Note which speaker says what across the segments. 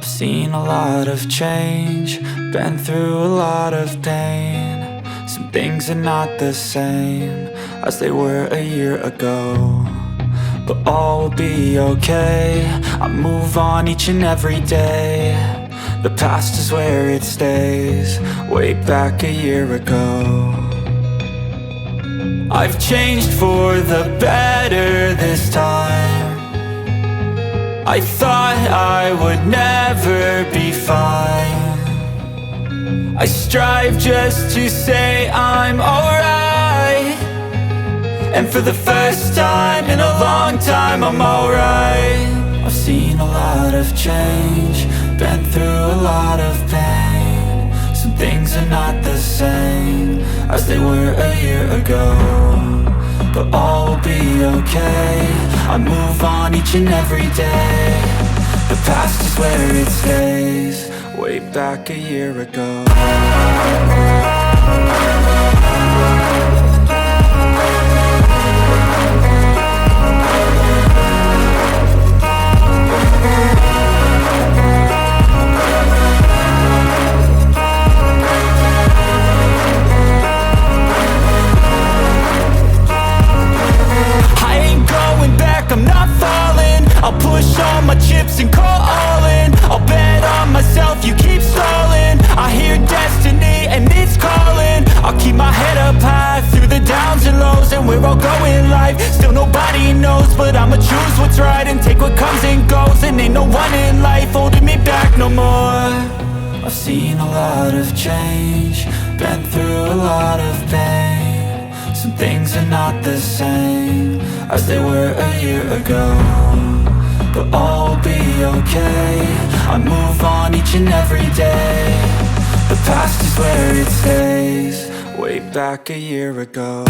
Speaker 1: I've seen a lot of change, been through a lot of pain. Some things are not the same as they were a year ago, but all will be okay. I move on each and every day. The past is where it stays, way back a year ago. I've changed for the better this time. I thought I would never be fine. I strive just to say I'm alright, and for the first time in a long time I'm alright. I've seen a lot of change, been through a lot of pain. Some things are not the same as they were a year ago, but all will be okay. I move on each and every day. The past is where it stays, way back a year ago. I'm not falling, I'll push all my chips and call all in. I'll bet on myself, you keep stalling. I hear destiny and it's calling. I'll keep my head up high through the downs and lows, and we're all going life. Still nobody knows, but I'ma choose what's right and take what comes and goes. And ain't no one in life holding me back no more. I've seen a lot of change, been through a lot of pain. Some things are not the same as they were a year ago, but all will be okay. I move on each and every day. The past is where it stays, way back a year ago.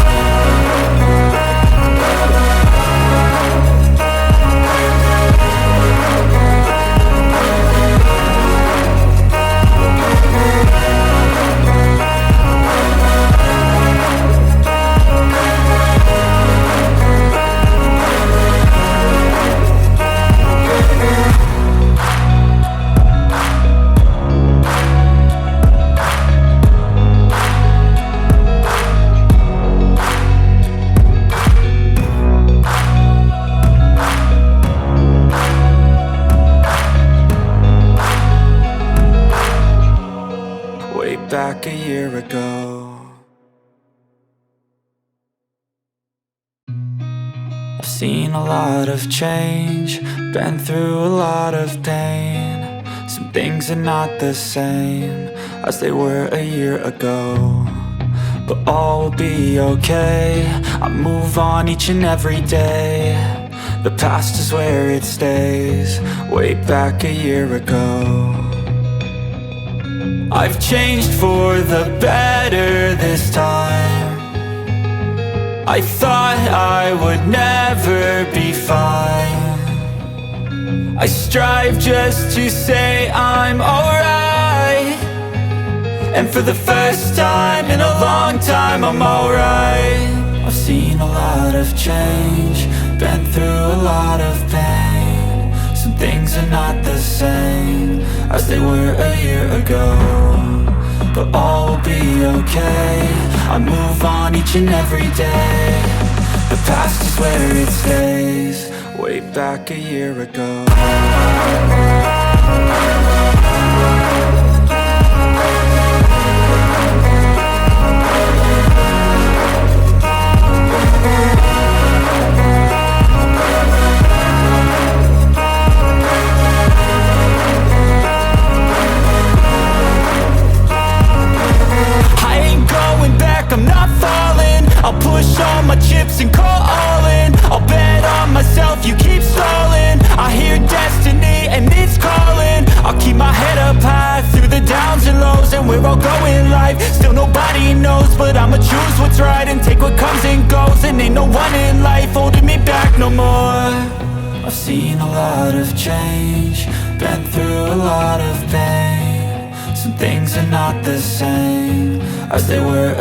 Speaker 1: Back a year ago. I've seen a lot of change, been through a lot of pain. Some things are not the same as they were a year ago, but all will be okay. I move on each and every day. The past is where it stays, way back a year ago. I've changed for the better this time. I thought I would never be fine. I strive just to say I'm alright, and for the first time in a long time I'm alright. I've seen a lot of change, been through a lot of pain. Some things are not the same as they were a year ago, but all will be okay. I move on each and every day. The past is where it stays, way back a year ago. I'm not falling, I'll push all my chips and call all in. I'll bet on myself, you keep stalling. I hear destiny and it's calling. I'll keep my head up high through the downs and lows, and we're all going life. Still nobody knows, but I'ma choose what's right and take what comes and goes. And ain't no one in life holding me back no more. I've seen a lot of change, been through a lot of pain. Some things are not the same as they were